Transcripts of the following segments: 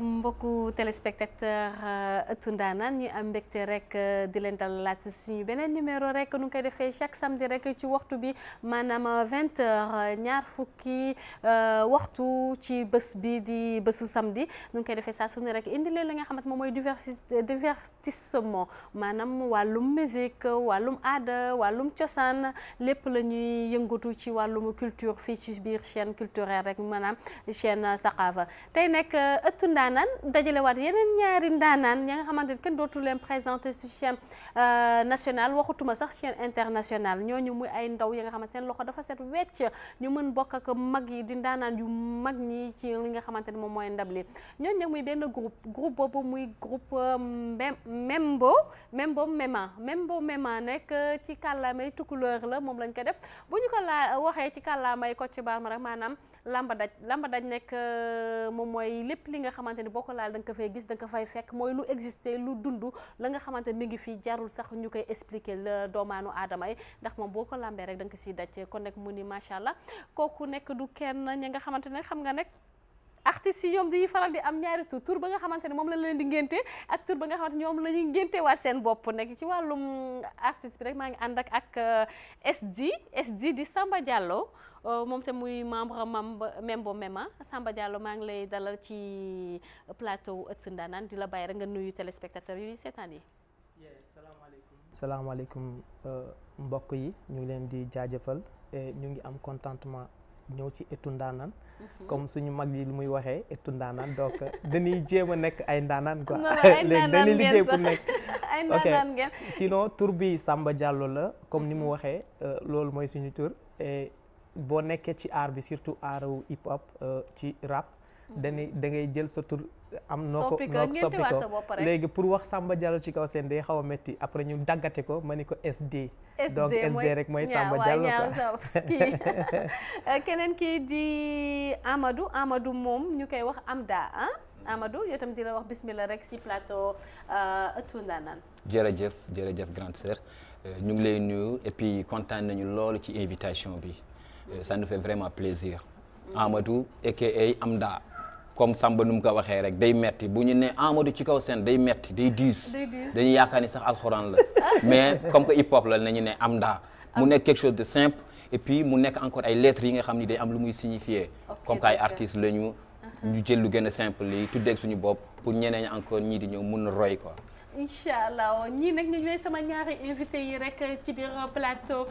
mbokku téléspectateur ëttu ndaanaan ñu am mbégte rek di leen dalalaat ci suñu beneen numéro rek nu ngi koy defee chaque samedi rek ci waxtu bi maanaam 20h ñaar fukki waxtu ci bés bi di bésu samedi nu ngi koy defee saa su ne rek indi leen la nga xamante moom mooy divertissement maanaam wàllum musique wàllum aada wàllum cosaan lépp la ñuy yëngatu ci wàllum culture fii ci biir chaîne culturelle rek maanaam chaîne Saqafa tey nekk ëttu ndaanaan dajale waat yeneen ñaari ndaanaan ña nga xamante ni kenn dootu leen présenté ci chaîne nationale waxutuma sax chaîne internationale ñooñu muy ay ndaw yi nga xamante seen loxo dafa set wecc ñu mën bokk ak mag yi di ndaanaan yu mag ñi ci li nga xamante ni moom mooy ndab li ñooñu nag muy benn groupe boobu muy groupe Membo Mema nekk ci kàllaamay tukulóor la moom lañ ko def bu ñu ko waxee ci kàllaamay Kocc Barma rek maanaam lamba daj nekk moom mooy lépp li nga xamante ni boo ko laal da nga ko fay gis da nga ko fay fekk mooy lu existé lu dund la nga xamante ni mi ngi fii jarul sax ñu koy expliquer la doomaanu aadama yi ndax moom boo ko lambee rek da nga ko siy daj kon nekk mu ni macha allah kooku nekk du kenn ñi nga xamante ne xam nga nekk artistes yi ñoom dañuy faral di am ñaari tur ba nga xamante ne moom la leen di ngénte ak tur ba nga xamante ñoom la ñuy ngénte waat seen bopp nekk ci wàllum artiste bi rek maa ngi ànd ak SD di Samba Diallo moom te muy membre Membo Mema Samba Diallo maa ngi lay dalal ci plateau ëtt ndaanaan di la bàyyi rek nga nuyu téléspectateurs yi seetaan yi. salaamaaleykum mbokk yi ñu ngi leen di jaajëfal ñu ngi am contentement ñëw ci ëttu ndaanaan comme suñu mag yi lu muy waxee ëttu ndaanaan donc dañuy jéem a nekk ay ndaanaan quoi léegi dañuy liggéey pour nekk ay ndaanaan ngeen sinon tur bi Samba Diallo la comme ni mu waxee loolu mooy suñu tur et boo nekkee ci art bi surtout artu hip hop ci rap da ngay jël sa tur am noo ko soppi ko léegi pour wax Samba Diallo ci kaw seen day xaw a métti après ñu daggate ko ma ni ko SD donc SD rek mooy Samba Diallo quoi keneen kii di Amadou moom ñu koy wax Amda Amadou yow tam di la wax bismillah rek ci plateau ëttu ndaanaan. jërëjëf grande sœur ñu ngi lay nuyu et puis kontaan nañu loolu ci invitation bi ça nous fait vraiment plaisir. Amadou aka Amda comme Samba nu mu ko waxee rek day metti bu ñu ne Amadou ci kaw seen day metti day diis dañuy yaakaar ni sax alxuraan la mais comme que hip hop la nañu ne Amda mu nekk quelque chose de simple et puis mu nekk encore ay lettres yi nga xam ni day am lu muy signifier comme que ay artistes lañu ñu jël lu gën a simple yi tuddeeg suñu bopp pour ñeneen encore ñii di ñëw mun na roy quoi. incha allah ñii nag ñu ñooy sama ñaari invité yi rek ci biir plateau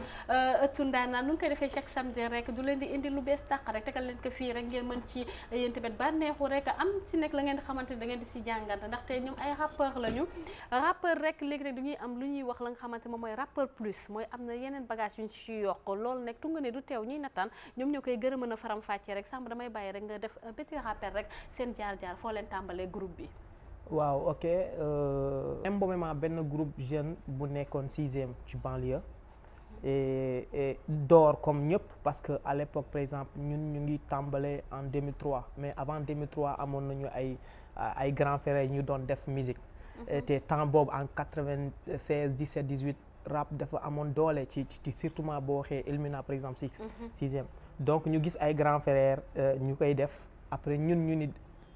ëttu ndaanaan nu ngi koy defee chaque samedi rek du leen di indi lu bees tàq rek tegal leen ko fii rek ngeen mën ci yéen tamit bànneexu rek am ci nekk la ngeen di xamante da ngeen di si jàngante ndaxte ñoom ay rappeur lañu rappeur rek léegi rek dañuy am lu ñuy wax la nga xamante moom mooy rappeur plus mooy am na yeneen bagage yu ñu ci yokk loolu nekk tunga ne du teew ñuy nattaan ñoom ñoo koy gën a mën a faram fàccee rek Samba damay bàyyi rek nga def un petit rappel rek seen jaar-jaar foo leen tàmbalee groupe bi. waaw ok Membo Mema benn groupe jeune bu nekkoon 6e ci banlieue et door comme ñëpp parce que à l'époque par exemple ñun ñu ngi tàmbale en 2003 mais avant 2003 amoon nañu ay grands frères ñu doon def musique te temps boobu en 96 17 18 rap dafa amoon doole ci surtout boo waxee Elmina par exemple 6e donc ñu gis ay grands frères ñu koy def après ñu ni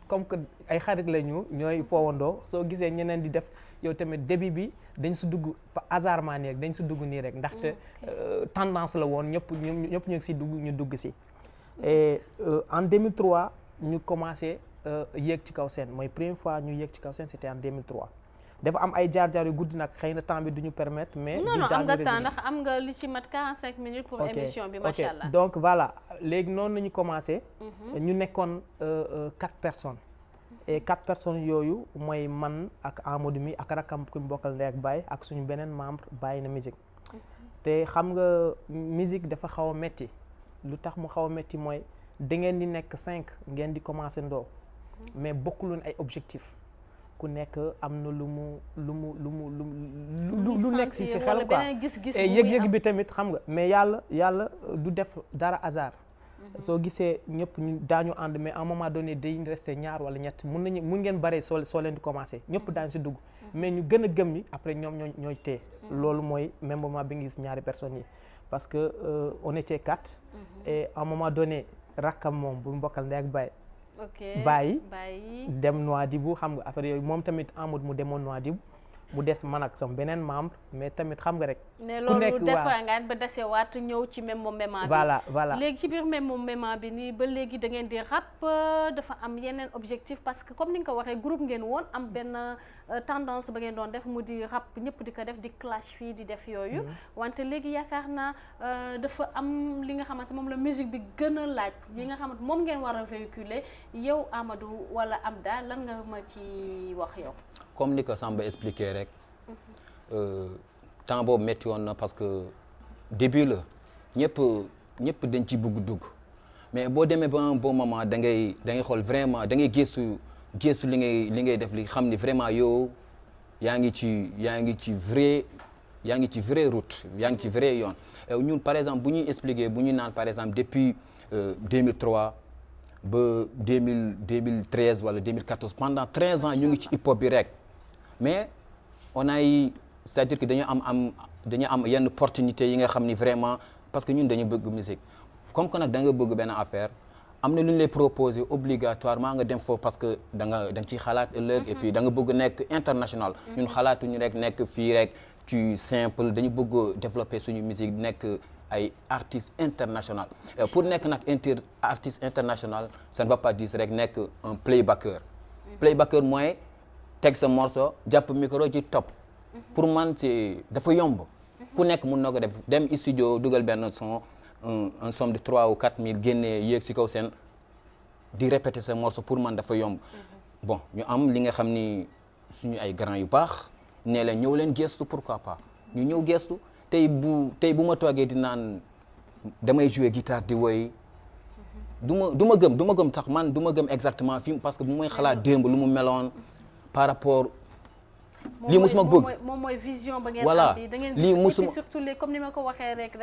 comme que ay xarit lañu ñooy foowandoo soo gisee ñeneen di def yow tamit début bi dañ si dugg hasardement nii rek dañ si dugg nii rek ndaxte tendance la woon ñëpp ñu ngi si dugg ñu dugg si et en 2003 ñu commencé yéeg ci kaw scène mooy première fois ñu yéeg ci kaw scène c'était en 2003 dafa am ay jaar-jaar yu guddi nag xëy na temps bi duñu permettre mais non am nga temps ndax am nga li ci mat 45 minutes pour émission bi macha allah donc voilà léegi noonu nañu commencé ñu nekkoon 4 personnes et 4 personnes yooyu mooy man ak Amadou mi ak rakam ku ñu bokkal ndey ak baay ak suñu beneen membre bàyyi na musique te xam nga musique dafa xaw a metti lu tax mu xaw a metti mooy da ngeen di nekk 5 ngeen di commencé ndoo mais bokkuloon ay objectif ku nekk am na lu nekk si xel quoi et yëg-yëg bi tamit xam nga mais yàlla du def dara hasard. soo gisee ñëpp ñu daañu ànd mais à un moment donné dañuy resté ñaar wala ñett mun ngeen bare soo leen di commencé ñëpp daañu si dugg mais ñu gën a gëm ni après ñoom ñooy téye loolu mooy même moment bi nga gis ñaari personnes yi parce que on était 4 et à un moment donné rakkam moom bu mbokkal ndey ak baay bàyyi dem Nouadhibou xam nga affaire yooyu moom tamit Amadou mu demoon Nouadhibou mu des man ak sama beneen membre mais tamit xam nga rek. ne loolu defar nga ba desewaat ñëw ci même moment bi. voilà léegi ci biir même moment bi nii ba léegi da ngeen di rap dafa am yeneen objectif parce que comme ni nga ko waxee groupe ngeen woon am benn tendance ba ngeen doon def mu di rap ñëpp di ko def di clash fii di def yooyu. wante léegi yaakaar naa dafa am li nga xamante moom la musique bi gën a laaj yi nga xamante moom ngeen war a véhiculer yow Amadou wala Amda lan nga ma ci wax yow. comme ni ko Samba expliqué rek temps boobu métti woon na parce que début la ñëpp dañ ci bugg dugg mais boo demee ba un bon moment da ngay xool vraiment da ngay gëstu li ngay def li xam ni vraiment yow yaa ngi ci vrai route yaa ngi ci vrai yoon ñun par exemple bu ñuy expliquer bu ñu naan par exemple depuis 2003 ba 2013 wala 2014 pendant 13 ans ñu ngi ci hip hop bi rek mais on a eu c'est-à-dire que dañu am yenn opportunité yi nga xam ni vraiment parce que ñun dañu bëgg musique comme que nag da nga bëgg benn affaire am na lu ñu lay proposer obligatoirement nga dem foofu parce que da nga ciy xalaat ëllëg et puis da nga bëgg nekk international ñun xalaatuñu rek nekk fii rek ci simple dañu bëgg développer suñu musique nekk ay artistes international pour nekk nag artiste international ça ne va pas dire rek nekk un playbacker mooy teg sa morceau jàpp micro ci top pour man ci dafa yomb ku nekk mun na ko def dem studio dugal benn son un somme de 3 ou 4 000 génnee yéeg si kaw seen di répéter sa morceau pour man dafa yomb bon ñu am li nga xam ni suñu ay grand yu baax nee leen ñëw leen gestu pourquoi pas ñu ñëw gestu tey bu ma toogee di naan damay jouer guitare di woy du ma gëm tax man du ma gëm exactement fi parce que bu may xalaat démb lu mu meloon par rapport lii musuma bëgg moom mooy vision ba ngeen voilà am bi da ngeen lii musuma surtout les comme ni ma ko waxee rek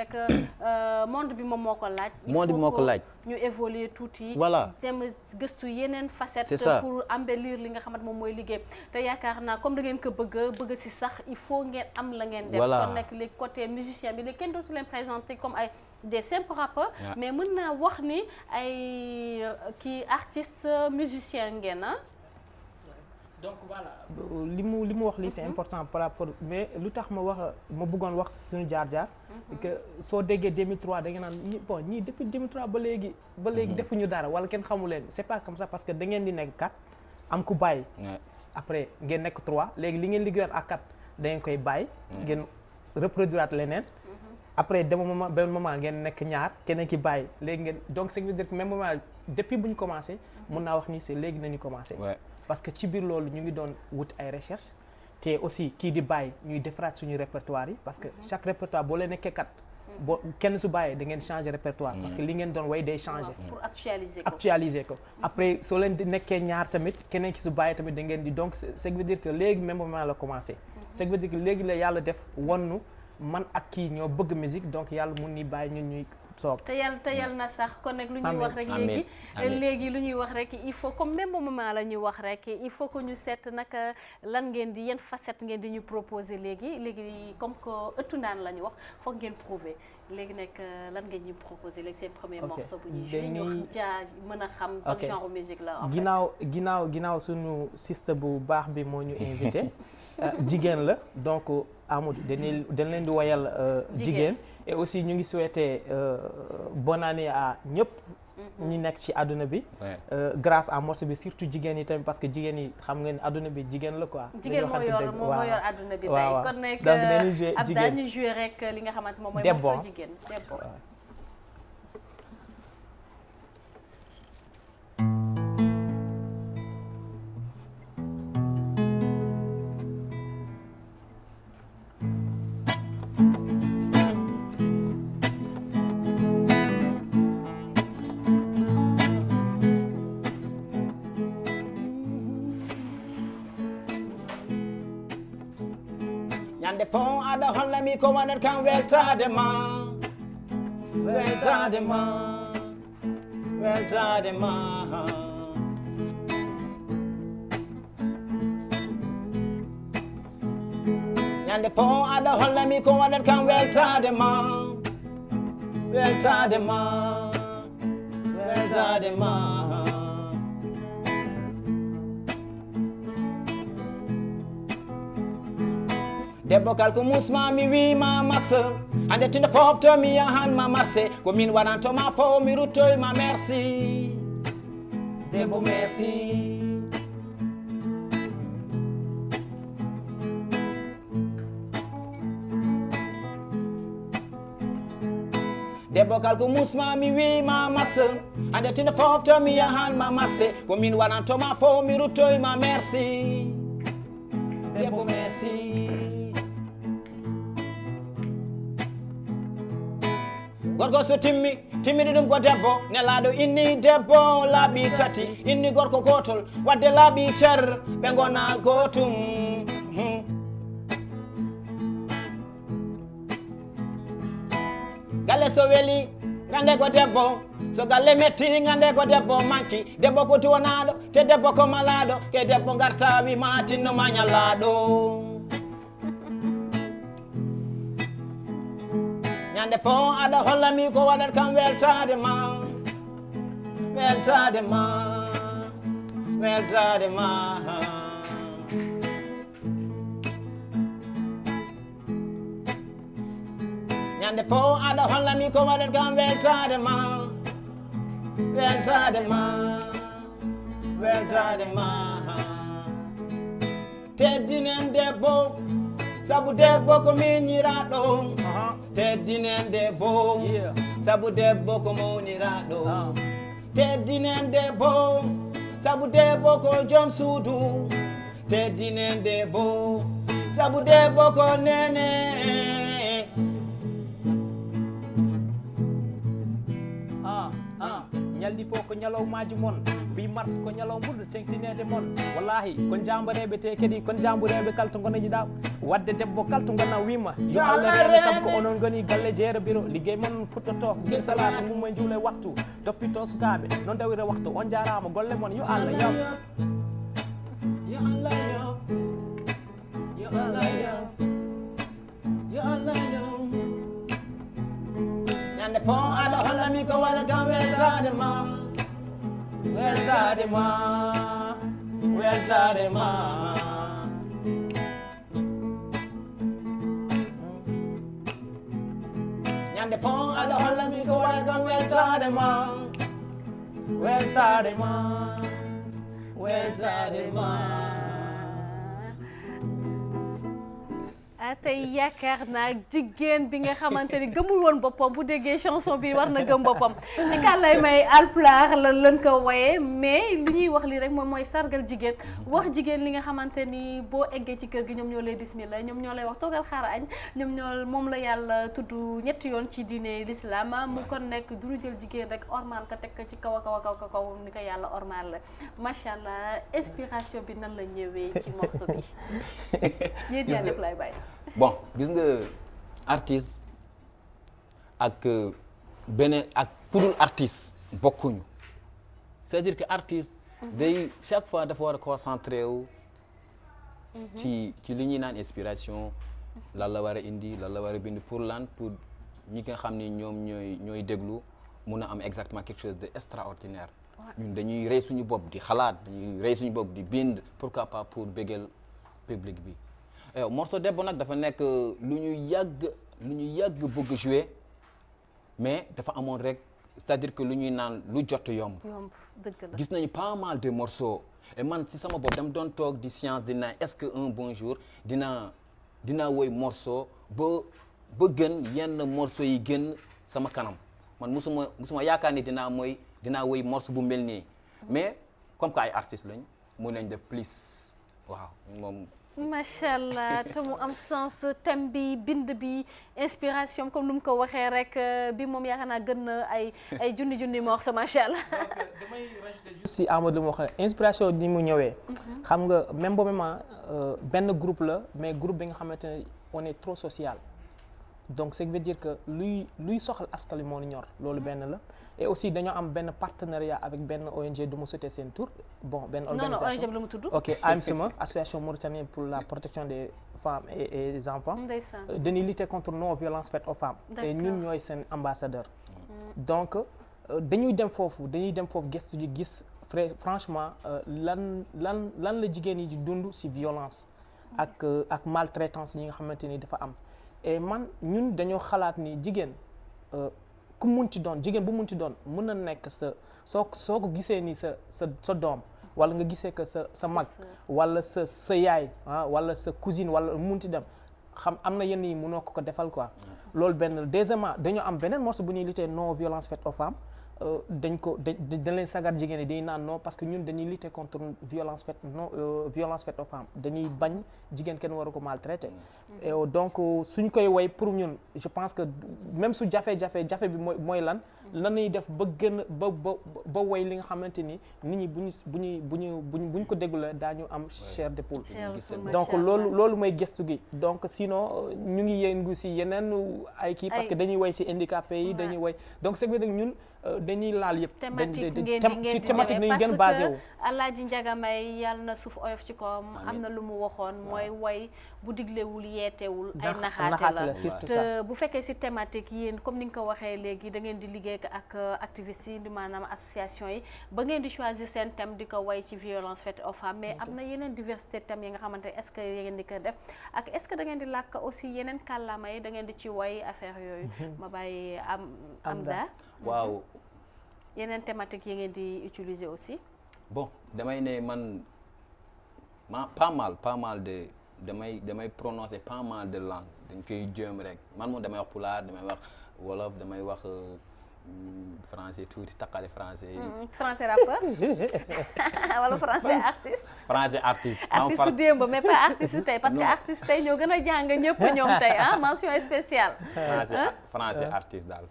monde bi moom moo ko laaj monde bi moo ko laaj ñu évoluer tuuti voilà dem gëstu yeneen facette c'est ça pour embellir li nga xamante moom mooy liggéey te yaakaar naa comme da ngeen ko bëgg si sax il faut ngeen am la ngeen def voilà kon nekk les côté musicien bi léegi kenn dootu leen présenter comme ay des simples rappeurs mais mën naa wax ni ay kii artiste musicien ngeen donc voilà li mu wax lii c'est important par rapport mais lu tax ma bëggoon wax suñu jaar-jaar que soo déggee 2003 da nga naan ñii depuis 2003 ba léegi defuñu dara wala kenn xamu leen c'est pas comme ça parce que da ngeen di nekk 4 am ku bàyyi après ngeen nekk 3 léegi li ngeen liggéeyoon ak 4 da ngeen koy bàyyi ngeen reproduiraat leneen après benn moment ngeen nekk ñaar keneen ki bàyyi léegi ngeen donc ça veut dire que même moment depuis bu ñu commencé mun naa wax ni c'est léegi nañu commencé parce que ci biir loolu ñu ngi doon wut ay recherche te aussi kii di bàyyi ñuy defaraat suñu répertoire yi parce que chaque répertoire boo leen nekkee 4 boo kenn su bàyyee da ngeen changer répertoire parce que li ngeen doon way day changer pour actualiser ko après soo leen di nekkee ñaar tamit keneen ki su bàyyee tamit da ngeen di donc ça veut dire que léegi même moment la commencé ça veut dire que léegi la yàlla def wonnu man ak kii ñoo bëgg musique donc yàlla mun ni bàyyi ñun ñuy soog te yàlla na sax kon nag lu ñuy wax rek léegi lu ñuy wax rek il faut comme même moment la ñuy wax rek il faut que ñu seet nag lan ngeen di yenn facette ngeen di ñu proposer léegi comme que ëttu ndaan la ñu wax foog ngeen prouver léegi nag lan ngeen ñu proposer léegi seen premier morceau bu ñuy jouer ñu jazz mën a xam ban genre musique la en fait ginnaaw suñu sister bu baax bi moo ñu invité jigéen la donc Amadou dañ leen di woyal jigéen et aussi ñu ngi souhaiter bonne année à ñëpp ñu nekk ci àdduna bi grâce à morceau bi surtout jigéen yi tamit parce que jigéen yi xam nga ne àdduna bi jigéen la quoi jigéen moo yor àdduna bi tey kon nekk ab daañu jouer rek li nga xamante moom mooy morceau jigéen Debbo ñande fo aɗa hollami ko waɗat kam weltade ma weltade ma weltade ma ñande fo aɗa hollami ko waɗat kam weltade ma weltade ma weltade ma debbo kalko musma mi wima massa ande tinde fofto mi yahanma marché ko min waɗantoma fo mi ruttoyma merci debbo merci debbo kalko musma mi wima massa ande tinde fofto mi yahanma marché ko min waɗantoma fo mi ruttoyma merci debbo merci gorko so timmini ɗum ko debbo nelaɗo inni debbo laaɓi tati inni gorko gotol wadde laaɓi ceer ɓe gona gotum galle so weeli gande ko debbo so galle metti gande ko debbo manki debbo ko tuwanaɗo te debbo ko malaɗo ke debbo garta wima tinno ma ñallaɗo ñande fo aɗa hollami ko waɗat kam weltade ma weltade ma weltade ma ñande fo aɗa hollami ko waɗat kam weltade ma weltade ma weltade ma teddinen debbo sabu debbo ko miñiraɗo teddinen debbo sabu debbo ko mawniraɗo teddinen debbo sabu debbo ko joom suudu teddinen debbo sabu debbo ko nene ñalɗi fof ko ñalawmaji moon 8 mars ko ñalaw ɓurɗo tengtinede moon wallahi kon jambareɓe te kadi kon jambureɓe kala to gonojiɗa wadde debbo kala to gona wima yo Allah rene saabu ko onon goni galle jeere bureau liggey moon futtoto guir salata mumma juule waktu toppito sukaɓe noon tawira waktu on jarama golle moon yo Allah yof yo Allah yof yo Allah yof yo Allah yof ñande fo aɗa hollami ko waɗat kam weltade ma weltade ma weltade ma ñande fo aɗa hollami ko waɗat kam weltade ma weltade ma weltade ma tey yaakaar naa jigéen bi nga xamante ni gëmul woon boppam bu déggee chanson bi war na gëm boppam ci kàllay may alpulaar lan ko woyee mais li ñuy wax lii rek moom mooy sargal jigéen wax jigéen li nga xamante ni boo eggee ci kër gi ñoom ñoo lay bismillah ñoom ñoo lay wax toogal xaar añ ñoom ñoo moom la yàlla tudd ñetti yoon ci diine l'islam mu kon nekk du jël jigéen rek ormal ka teg ko ci kaw a kaw a kaw kaw ni ko yàlla ormal la macha allah inspiration bi nan la ñëwee ci morceau bi yéen ñaa def lay bàyyi. bon gis nga artiste ak beneen ak kudul artiste bokkuñu c'est-à-dire que artiste day chaque fois dafa war a concentré wu ci li ñuy naan inspiration lan la war a indi lan la war a bind pour lan pour ñi nga xam ni ñoom ñooy déglu mun a am exactement quelque chose de extraordinaire ñun dañuy rey suñu bopp di xalaat dañuy rey suñu bopp di bind pourquoi pas pour bégal public bi morceau debbo nag dafa nekk lu ñu yàgg bëgg jouer mais dafa amoon rek c'est-à-dire que lu ñuy naan lu jot yomb dëgg la gis nañu pas mal de morceaux et man si sama bopp dama doon toog di science di naan est-ce que un bon jour dinaa woy morceau ba gën yenn morceau yi gën sama kanam man musuma yaakaar ni dinaa woy morceau bu mel nii mais comme que ay artistes lañ mun nañ def plus waaw moom macha allah te mu am sens thème bi bind bi inspiration comme nu mu ko waxee rek bi moom yaakaar naa gën na ay junni moo wax sa macha allah. donc damay rajouter juste si Amadou moo xam inspiration ni mu ñëwee. xam nga même boobu benn groupe la mais groupe bi nga xamante ne on est trop social. donc ce qui veut dire que luy soxal askan wi moo ñu ñor loolu benn la et aussi dañoo am benn partenariat avec benn ONG du ma sauter seen tour bon benn organisation non ONG bi la mu tudd. ok AMSIMA association mauritanienne pour la protection des femmes et des enfants. dañuy lutter contre non violence faite aux femmes. et ñun ñooy seen ambassadeur. donc dañuy dem foofu gëstu ji gis franchement lan la jigéen yi di dund ci violence. ak maltraitance yi nga xamante ni dafa am. et man ñun dañoo xalaat ni jigéen ku munti doon jigéen bu munti doon mën na nekk soo ko gisee ni sa doom wala nga gisee que sa mag wala sa yaay wala sa cousine wala munti dem xam am na yenn yi mënoo ko defal quoi. loolu benn deuxièmement dañoo am beneen morceau bu ñuy lutter non violence faite aux femmes. dañ leen sagar jigéen ñi dañuy naan non parce que ñun dañuy lutter contre violence faite aux femmes dañuy bañ jigéen kenn waru ko maltraiter. et donc suñ koy woy pour ñun je pense que même su jafe bi mooy lan ñuy def ba gën ba woy li nga xamante ni nit ñi buñ ko déglulee daañu am chair de poule. donc loolu mooy gëstu gi donc sinon ñu ngi yëngu si yeneen ay kii parce que dañuy woy si handicapé yi dañuy woy donc c'est que ñun dañuy laal yëpp. thématique nañu gën basé wu. Alaaji Njaga Mbay yàlla na suuf oyof ci kawam am na lu mu waxoon mooy woy bu diglewul yeetewul ay naxaate la te bu fekkee si thématique yéen comme ni nga ko waxee léegi da ngeen di liggéey ak activistes yi di maanaam association yi ba ngeen di choisir seen thème di ko woy ci violence faite aux femmes mais am na yeneen diversité thèmes yi nga xamante ne est-ce que ngeen di ko def ak est-ce que da ngeen di làkk aussi yeneen kàllaama yi da ngeen di ci woy affaire yooyu ma bàyyi am daa waaw yeneen thématique yi ngeen di utiliser aussi. bon damay ne man pas mal de damay prononcer pas mal de langues dañ koy jéem rek man moom damay wax pulaar damay wax wolof damay wax français tuuti takkale français. français rappeur wala français artiste. français artiste. artiste démb mais pas artiste tey parce que artiste tey ñoo gën a jàng ñëpp ñoom tey mention spéciale. français artiste daal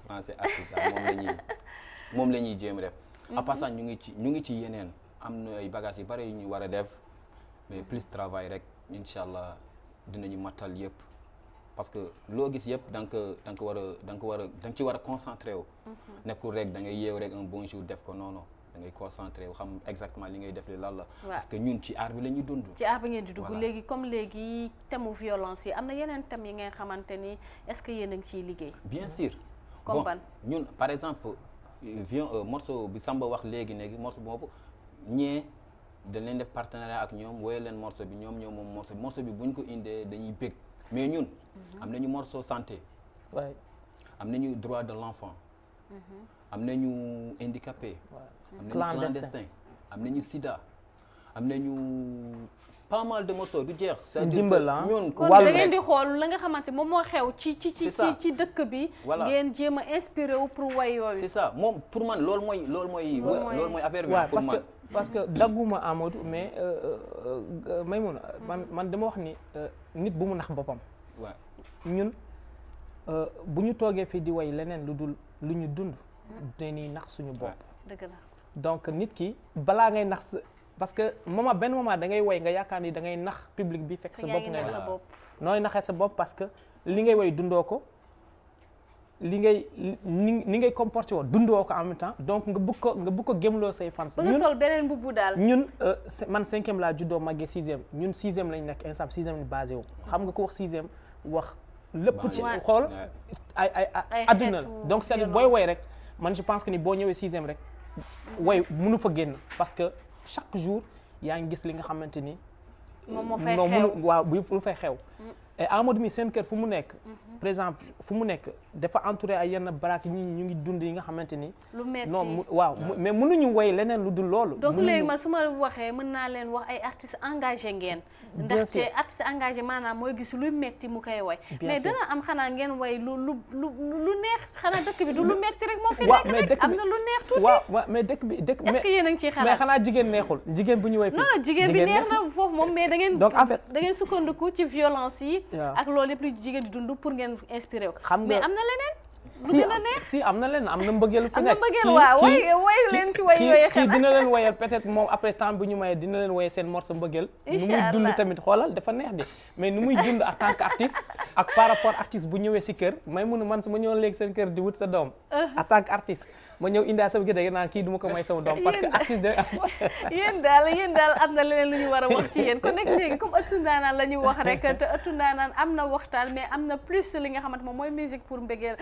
moom la ñuy jéem rek. à part ça ñu ngi ci yeneen am na ay bagages yu bari yu ñu war a def mais plus travail rek incha allah dinañu matal yëpp parce que loo gis yëpp da nga ci war a concentré wu. nekkul rek da ngay yeew rek un bon jour def ko non da ngay concentré wu xam exactement li ngay def li lan la. parce que ñun ci aar bi la ñuy dund. ci aar bi ngeen di dugg léegi comme léegi thème mu violence yi am na yeneen thèmes yi ngeen xamante ni est-ce que yéen a ngi ciy liggéey. bien sûr. comme ban ñun par exemple. morceau bi Samba wax léegi morceau boobu ñee dañ leen def partenariat ak ñoom woye leen morceau bi ñoom moom morceau bi buñ ko indee dañuy bég mais ñun am nañu morceau santé am nañu droit de l'enfant am nañu handicapé am nañu clandestin am nañu sida am nañu pas mal de morceaux du jeex. c'est-à-dire ñun kon da ngeen di xool la nga xamante moom moo xew ci dëkk bi. voilà ngeen jéem a inspiré wu pour way yooyu. c'est ça moom pour man loolu mooy affaire bi. pour man parce que dagguma Amadou mais Maïmouna man dama wax ni nit bu mu nax boppam. waaw ñun bu ñu toogee fii di way leneen lu ñu dund. dañuy nax suñu bopp. dëgg la donc nit ki balaa ngay nax parce que benn moment da ngay woy nga yaakaar ni da ngay nax public bi fekk sa bopp ngay nax nooy naxee sa bopp parce que li ngay woy dundoo ko li ngay comporté woon dundoo ko en même temps donc nga bëgg ko gëmloo say fans. ba nga sol beneen mbubu daal. ñun man 5e laa juddoo màggee 6e ñun 6e lañ nekk instant 6e lañ basé wu. xam nga ko wax 6e wax lépp ci xool ay adduna la donc c'est-à-dire booy woy rek man je pense que ni boo ñëwee 6e rek woy mënu fa génn parce que chaque jour yaa ngi gis li nga xamante ni. moom moo fay xew waaw bu fay xew. et Amadou mi seen kër fu mu nekk par exemple fu mu nekk dafa entouré ay yenn baraak ñi ñu ngi dund yi nga xamante ni lu metti non waaw mais mënuñu woy leneen lu dul loolu donc léegi man su ma waxee mën naa leen wax ay artistes engagés ngeen ndaxte artiste engagé maanaam mooy gis luy metti mu koy woy mais dana am xanaa ngeen woy lu neex xanaa dëkk bi du lu metti rek moo fi nekk rek am na lu neex tuuti waaw mais dëkk bi est-ce que yéen a ngi ciy xalaat mais xanaa jigéen neexul jigéen bu ñu woy non jigéen bi neex na foofu moom mais da ngeen donc en fait da ngeen sukkandiku ci violence yi ak loolu yëpp lu jigéen di dund pour ngeen inspiré wu mais am na leneen lu gën a neex si am na leen am na mbëggeel fi nekk am na mbëggeel waaw woy leen ci woy yooyu kii dina leen woyal peut-être moom après temps bi ñu mayee dina leen woyal seen morceau mbëggeel nu muy dund tamit xoolal dafa neex de mais nu muy dund en tant que artiste ak par rapport artiste bu ñëwee si kër may mun man su ma ñëwoon léegi seen kër di wut sa doom en tant que artiste ma ñëw indaa sama kër da naan kii du ma ko may sama doom parce que artiste da yéen daal am na leneen lu ñu war a wax ci yéen kon nag léegi comme ëttu ndaanaan la ñu wax rek te ëttu ndaanaan am na waxtaan mais am na plus li nga xamante moom mooy musique pour mbëggeel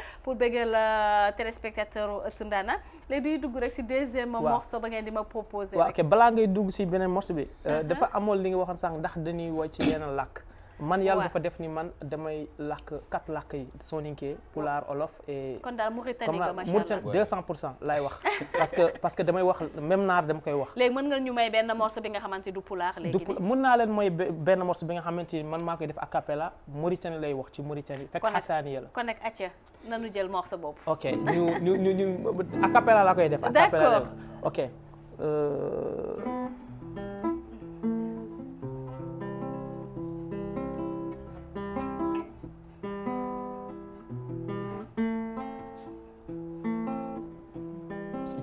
téléspectateur ëttu ndaanaan léegi duy dugg rek si deuxième morceau ba ngeen di ma proposé waaw ok balaa ngay dugg si beneen morceau bi dafa amoon li nga waxoon sànq ndax dañuy woy ci yenn làkk man yàlla dafa def ni man damay làkk 4 làkk yi soninké pulaar olof et kon daal Mauritanie ba macha allah Mauritanie 200% laay wax parce que damay wax même naar dama koy wax léegi mën nga ñu may benn morceau bi nga xamante du pulaar léegi mën naa leen mooy benn morceau bi nga xamante ni man maa koy def a cappella Mauritanie lay wax ci Mauritanie fekk xasaani la kon nag acca nanu jël morceau boobu ok ñu a cappella laa koy def a cappella ok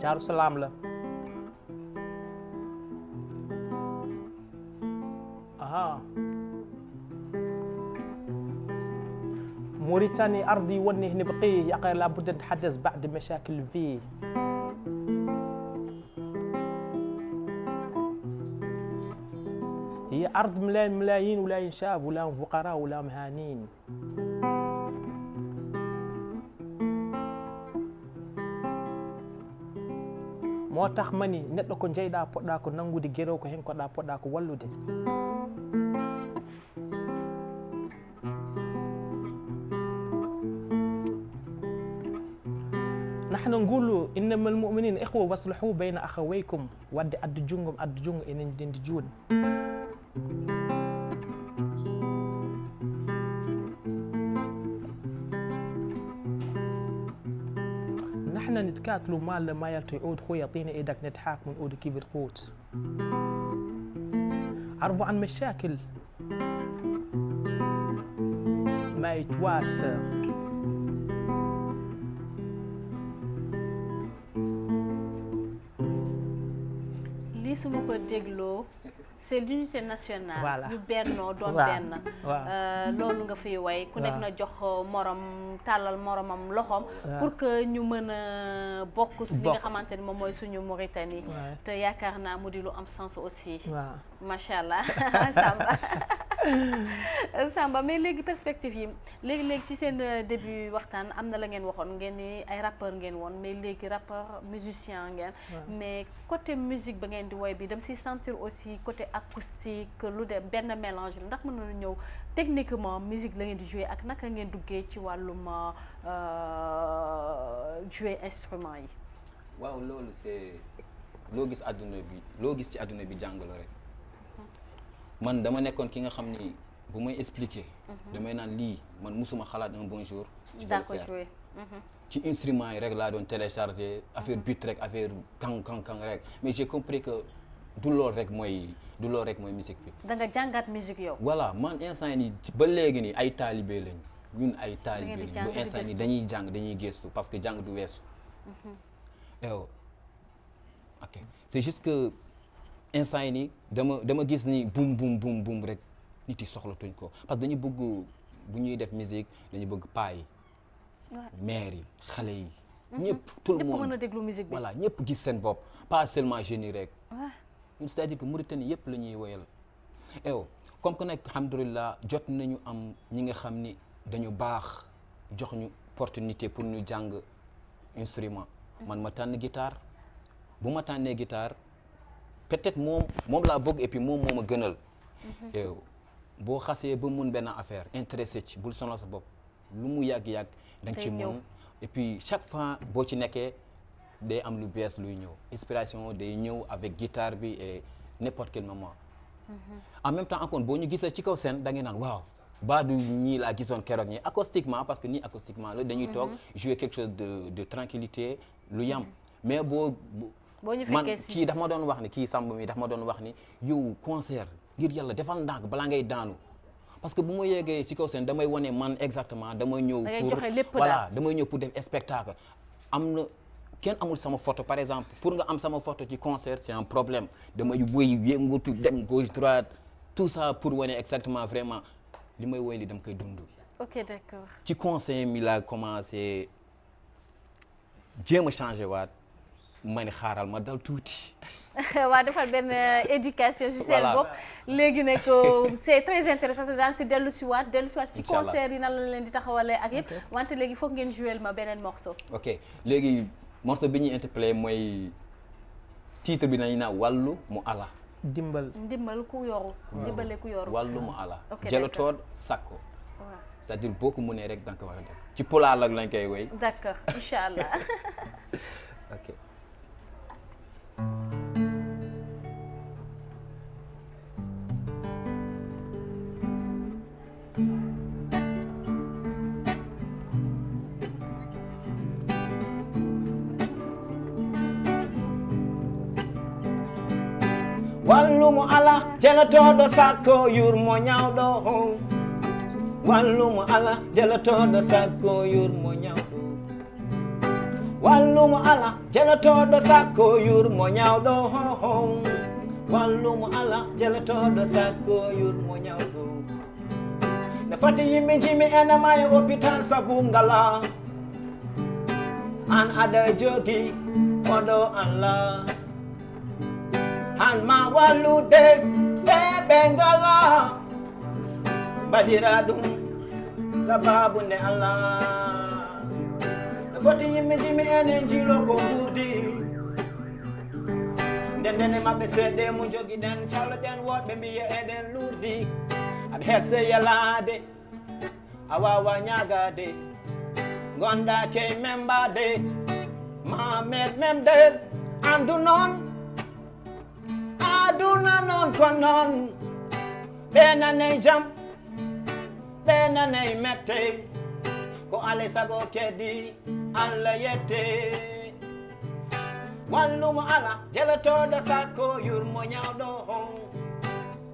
Daaru Salaam la aha موريتاني أرضي وني نبقيه يا أخي لابد نتحدث بعد مشاكل فيه هي أرض ملايين ولا ينشاف ولا فقراء ولا مهانين moo tax ma ni neɗɗo ko jeyɗa poɗɗa ko nangude guerew ko hen koɗa poɗɗa ko wallude nahno ngulu innama almuminina ihwa waslihu bayna akhawaykum wadde addu jungo enen dendi juuni احنا نتكاتلوا مال ما يلتو يعود خويا يعطينا ايدك نضحك من عود كيف القوت عرفوا عن مشاكل ما يتواسى lii su ma ko dégloo c'est l'unité nationale. voilà ñu bennoo doon benn. loolu nga fiy way ku nekk na jox morom tàllal moromam loxoom. pour que ñu mën a bokk si li nga xamante ni moom mooy suñu Mauritanie. te yaakaar naa mu di lu am sens aussi. macha allah Samba. Samba mais léegi perspective yi léegi ci seen début waxtaan am na la ngeen waxoon ngeen ni ay rappeur ngeen woon mais léegi rappeur musicien ngeen. mais côté musique ba ngeen di woy bi dem si sentir aussi côté acoustique lu de benn mélange la ndax mën na ñëw techniquement musique la ngeen di jouer ak naka ngeen duggee ci wàllum jouer instrument yi. waaw loolu c'est loo gis àdduna bi loo gis ci àdduna bi jàng la rek. man dama nekkoon ki nga xam ni bu may expliquer. damay naan lii man musuma xalaat un bon jour. je vais le faire ci instrument yi rek laa doon télécharger affaire beat rek affaire kang rek mais j'ai compris que du loolu rek mooy musique bi. da nga jàngaat musique yow. voilà man instant yi ba léegi nii ay taalibe lañ ñun ay taalibe lañ bu instant yi dañuy jàng dañuy gëstu parce que jàng du weesu. ok c'est juste que. instant yi nii dama gis ni boum rek nit yi soxlatuñ ko parce que dañu bëgg bu ñuy def musique dañu bëgg paa yi mère yi xale yi ñëpp tout le monde ñëpp mën a déglu musique bi voilà ñëpp gis seen bopp pas seulement jeunes yi rek c'est-à-dire que Mauritanie yëpp la ñuy woyal comme que nag alhamdulilah jot nañu am ñi nga xam ni dañu baax jox ñu opportunité pour ñu jàng instrument man ma tànn guitare bu ma tànnee guitare peut-être moom laa bëgg et puis moom moo ma gënal. boo xasee ba mun benn affaire intéressé ci bul sonal sa bopp lu mu yàgg-yàgg da nga ci mun et puis chaque fois boo ci nekkee day am lu bees luy ñëw inspiration day ñëw avec guitare bi et n'importe quel moment en même temps encore boo ñu gisee ci kaw scène da ngay naan waaw baa du ñii laa gisoon keroog ñi acoustiquement parce que nii acoustiquement la dañuy toog jouer quelque chose de tranquillité lu yam mais man kii dafa ma doon wax ni kii Samb mi dafa ma doon wax ni yow concert ngir yàlla defal ndànk balaa ngay daanu parce que bu ma yeggee ci kaw scène damay wane man exactement damay ñëw pour voilà damay ñëw pour def spectacle am na kenn amul sama photo par exemple pour nga am sama photo ci concert c'est un problème damay wëy yëngatu dem gauche droite tout ça pour wane exactement vraiment li may woy li dama koy dund. ok d'accord. ci concert mi laa commencé jéem a changé waat ma ne xaaral ma dal tuuti. waa defal benn éducation ci seen bopp. léegi nag c'est très intéressant daan si dellu si waat ci concert yi nan la leen di taxawalee ak yëpp. wante léegi foog ngeen jouer ma beneen morceau. ok léegi morceau bi ñuy interpellé mooy titre bi nañu naan wàllu mu ala. ndimbal ku yoru. ndimbale ku yoru wàllu mu ala. ok jelatood sakko. waaw c'est-à-dire boo ko mënee rek danga ko war a def ci pulaar la lañ koy woy. d'accord incha allah. ok. wallumo ala jelatoɗo sakko yurmo ñawɗo wallumo ala jelatoɗo sakko yurmo ñawɗo wallumo ala jelatoɗo sakko yurmo ñawɗo wallumo ala jelatoɗo sakko yurmo ñawɗo ne fati yimɓe jimi ene maya hôpital sabu ngala an aɗa jogi oɗo Allah han ma wallude ɓe ngala mbaɗira ɗum sababu nde Allah no foti yimɓe jimi enen jiilo ko ɓurdi ndendene maɓɓe seeɗe mo jogiɗen cawleɗen woɗɓe mbiya eɗen lurdi aɗa herse yalade a wawa ñagade gonɗa key membade ma med memde andu noon aduna noon ko noon ɓe nanay jam ɓe nanay mette ko alay sago keddi Allah yette wallumo ala jelatoɗo sakko yurmo ñawɗo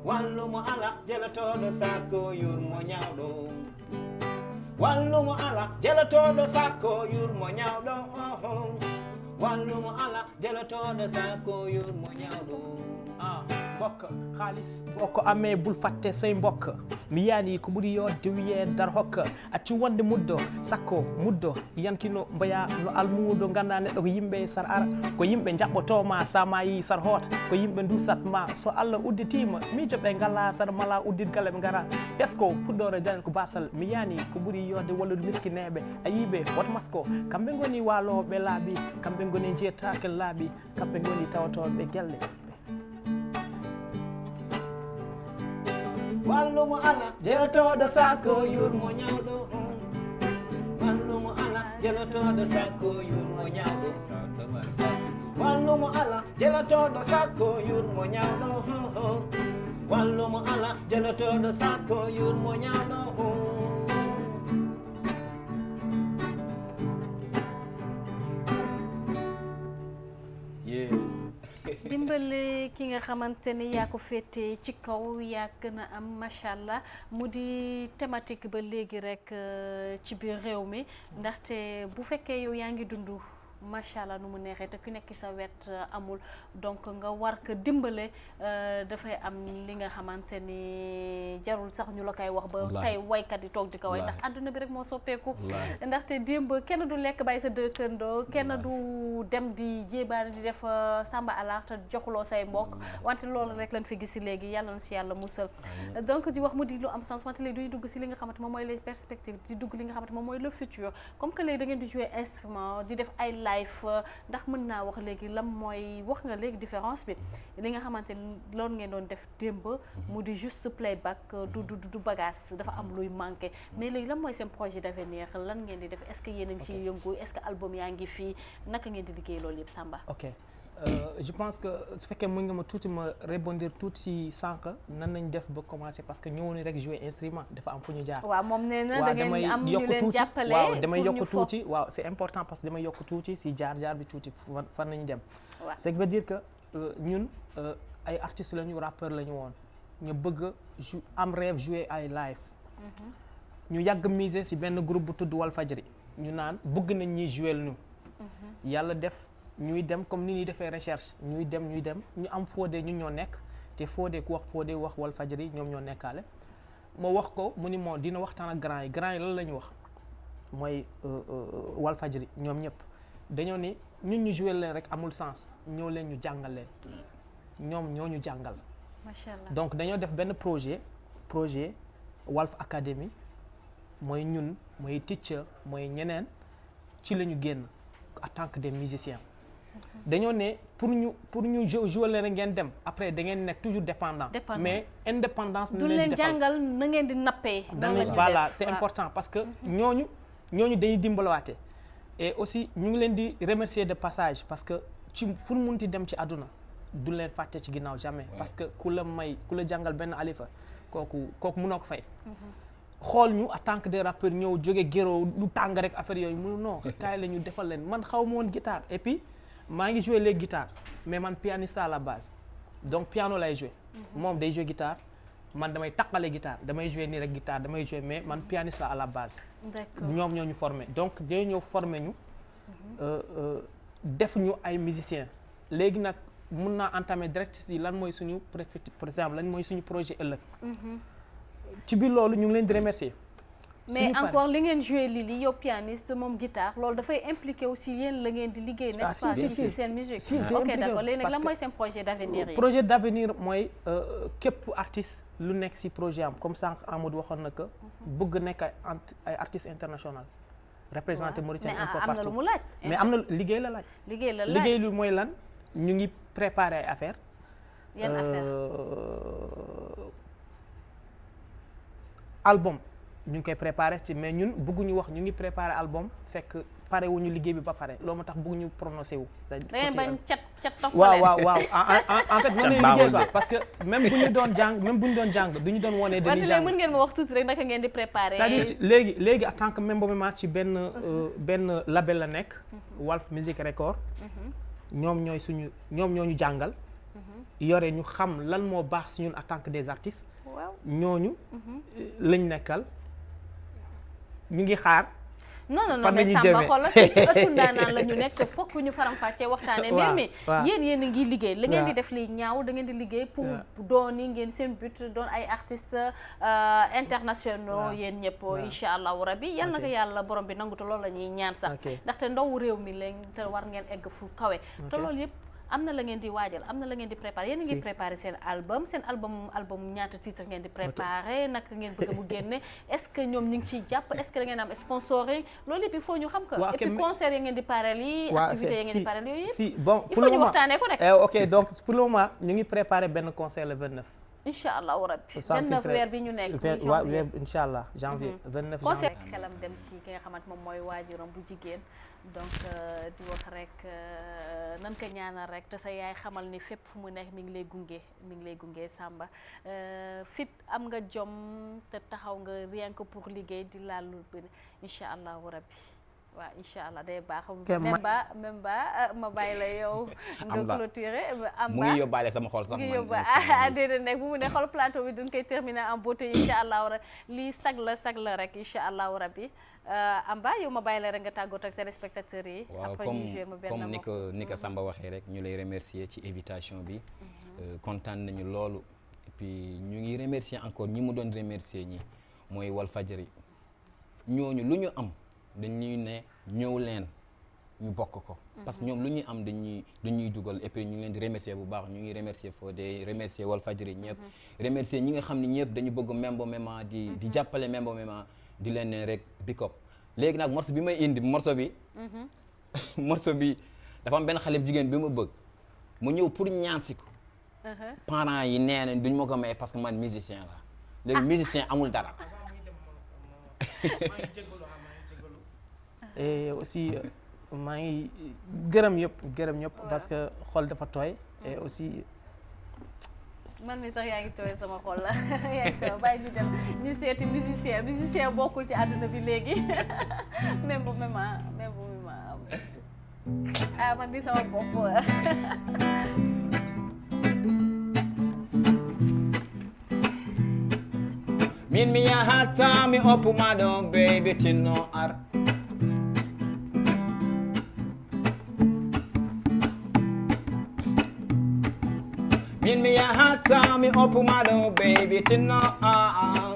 wallumo ala jelatoɗo sakko yurmo ñawɗo wallumo ala jelatoɗo sakko yurmo ñawɗo wallumo ala jelatoɗo sakko yurmo ñawɗo mbokk haalis boo ko amee bul fàtte say mbokk mi yaani ko ɓuri yodde wiye dar hokka accu wonde muddo sakko muddo yankino mboya no almudo ganda neɗɗo ko yimɓe sar ara ko yimɓe jaɓɓotoma sa mayi sar hoota ko yimɓe dusatma so Allah udditima miijo ɓe ngala sar mala udditgal ɓe gara tesko fuɗɗore dañen ko basal mi yaani ko ɓuri yodde wallude miskineɓe a yiiɓe woto masko kamɓe goni waloɓe laaɓi kamɓe goni jeetake laaɓi kamɓe goni tawatoɓe gelle wallumo ala jelatoɗo sakko yurmo ñawɗo wallumo ala jelatoɗo sakko yurmo ñawɗo wallumo ala jelatoɗo sakko yurmo ñawɗo wallumo ala jelatoɗo sakko yurmo ñawɗo dimbali ki nga xamante ni yaa ko féete ci kaw yaa gën a am macha allah mu di thématique ba léegi rek ci biir réew mi ndaxte bu fekkee yow yaa ngi dund macha allah nu mu neexee te ku nekk sa wet amul donc nga war ko dimbale dafay am li nga xamante ni jarul sax ñu la koy wax ba tey waykat yi toog di ko way ndax àdduna bi rek moo soppeeku ndaxte démb kenn du lekk bàyyi sa dëkkandoo kenn du dem di jéebaane di def samba alaar te joxuloo say mbokk wante loolu rek lañ fi gis léegi yàlla na si yàlla musal donc di wax mu di lu am sens wante léegi duy dugg si li nga xamante moom mooy les perspectives di dugg li nga xamante moom mooy le futur comme que léegi da ngeen di jouer instrument di def ay live ndax mën naa wax léegi lan mooy wax nga léegi différence bi li nga xamante ni loolu ngeen doon def démb mu di juste playback du bagage dafa am luy manqué mais léegi lan mooy seen projet d'avenir lan ngeen di def est-ce que yéen a ngi ciy yëngu est-ce que album yaa ngi fii naka ngeen di liggéey loolu yëpp Samba. ok je pense que su fekkee mën nga ma tuuti ma rebondir tuuti si sànq nan nañ def ba commencer parce que ñëwoon rek jouer instrument dafa am fu ñu jaar. waaw moom nee na da ngeen am ñu leen jàppale waaw damay yokk tuuti waaw c'est important parce que damay yokk tuuti si jaar bi tuuti fan nañu dem. waaw ce qui veut dire que ñun ay artistes lañu rappeurs lañu woon ñu bëgg am rêve jouer ay live. ñu yàgg miser si benn groupe bu tudd Walfadjri ñu naan bëgg nañ ñuy jouer ñu. yàlla def. ñuy dem comme ni ñuy defee recherche ñuy dem ñu am Fodé ñu ñoo nekk te Fodé ku wax Fodé wax Walfadjri ñoom ñoo nekkaale ma wax ko mu ni moo dina waxtaan ak grand yi lan la ñu wax mooy Walfadjri ñoom ñëpp dañoo ni ñun ñu jouer leen rek amul sens ñëw leen ñu jàngal leen ñoom ñoo ñu jàngal. Macha Allah. Donc dañoo def benn projet Walf Academy mooy ñun mooy teacher mooy ñeneen ci la ñu génn en tant que des musiciens. dañoo ne pour ñu jouer leen rek ngeen dem après da ngeen nekk toujours dépendant mais indépendance du leen jàngal na ngeen di nappee voilà c'est important parce que ñooñu dañuy dimbalawaate et aussi ñu ngi leen di remercier de passage parce que ci fu mu munti dem ci àdduna du leen fàtte ci ginnaaw jamais parce que ku la jàngal benn alifa kooku mënoo ko fay xool ñu en tant que des rappeurs ñëw jóge géro lu tàng rek affaire yooyu mënu non taay la ñu defal leen man xaw ma woon guitare et puis maa ngi joué les guitares mais man pianiste à la base donc piano lay joué moom day joué guitare man damay taqale guitare damay joué nii rek guitare damay joué mais man pianiste la à la base ñoom ñoo ñu formé donc dañu ñëw formé ñu def ñu ay musiciens léegi nag mun naa entamer direct si lan mooy suñu par exemple lan mooy suñu projet ëllëg ci biir loolu ñu ngi leen di remercier mais encore li ngeen joué Lili yow pianiste moom guitare loolu dafay impliqué aussi yéen la ngeen di liggéey n'est-ce pas ci seen musique ok d'accord léegi nag lan mooy seen projet d'avenir yi projet d'avenir mooy képp artiste lu nekk si projet am comme sànq Amadou waxoon na que bëgg nekk ay artistes international représenter Mauritanie un peu partout am na lu mu laaj mais am na liggéey la laaj liggéey lu mooy lan ñu ngi préparer ay affaires yan affaire album ñu ngi koy préparé ci mais ñun bëgguñu wax ñu ngi préparé album fekk pare wuñu liggéey bi ba pare loolu moo tax bëgguñu prononcé wu. bañ cat topp waaw en fait moom lay liggéey quoi parce que même bu ñu doon jàng du ñu doon wone dañuy jàng. mën ngeen ma wax tuuti rek naka ngeen di préparé. c'est-à-dire léegi en tant que même boobu ma ci benn label la nekk. Walf Music Record. ñoom ñoo ñu jàngal. yore ñu xam lan moo baax si ñun en tant que des artistes. waaw ñooñu. lañ nekkal. ñu ngi xaar. non mais Samba xoolal fii ci ëttu ndaanaan la ñu nekk te fokk ñu faram-fàccee waxtaanee. mbir mi yéen a ngi liggéey. la ngeen di def li ñaaw da ngeen di liggéey pour doon yi ngeen seen but doon ay artistes internationaux yéen ñëpp incha allahu rabi yal na ko yàlla borom bi nangu te loolu la ñuy ñaan sax. ndaxte ndaw réew mi lañ te war ngeen egg fu kawe. te loolu yëpp am na la ngeen di waajal am na la ngeen di préparé yéen a ngi préparé seen album ñaata titre ngeen di préparé naka ngeen bëgg mu génne est-ce que ñoom ñu ngi ciy jàpp est-ce que da ngeen am sponsoring loolu yëpp il faut ñu xam ko et puis concert yi ngeen di pareel yi activités yi ngeen di pareel yooyu yëpp bon il faut ñu waxtaanee ko rek ok donc pour le moment ñu ngi préparé benn concert le 29 incha allahu rabbi 29 weer bi ñu nekk weer incha allah janvier 29 concert xelam dem ci ki nga xamante moom mooy waajuram bu jigéen donc di wax rek nan ko ñaanal rek te sa yaay xamal ni fépp fu mu nekk mi ngi lay gunge Samba fit am nga jom te taxaw nga rien que pour liggéey di laal lu bëri incha allahu rabbi waaw incha allah day baax même ba ma bàyyi la yow nga clôturer mu ngi yóbbaale sama xol sax ngi yóbbaale déedéet nekk bu mu ne xol plateau bi duñ koy terminer en beauté incha allahu rabbi lii sag la rek incha allahu rabbi Amba yow ma bàyyi la rek nga tàggatoo ak téléspectateurs yi. waaw comme ni ko Samba waxee rek ñu lay remercier ci invitation bi. kontaan nañu loolu et puis ñu ngi remercier encore ñi mu doon remercier ñi mooy Walfadjri ñooñu lu ñu am dañuy ne ñëw leen ñu bokk ko. parce que ñoom lu ñuy am dañuy dugal et puis ñu ngi leen di remercier bu baax ñu ngi remercier Fodé remercier Walfadjri ñëpp. remercier ñi nga xam ne ñëpp dañu bëgg Membo Mema di jàppale Membo Mema di leen ne rek big up léegi nag morceau bi may indi morceau bi morceau bi dafa am benn xale bu jigéen bi ma bëgg mu ñëw pour ñaan si ko. parents yi nee nañ duñ ma ko may parce que man musicien la léegi musicien amul dara. et aussi maa ngi gërëm ñëpp parce que xol dafa tooy et aussi. man mi sax yaa ngi tooy sama xol la yaa ngi tooy bàyyi ñu dem ñu seeti musicien bokkul ci àdduna bi léegi même bu mema man mi sama bopp min mi yahata mi oppuma ɗon baby tinno ar min mi yahata mi oppuma ɗon baby tinno ar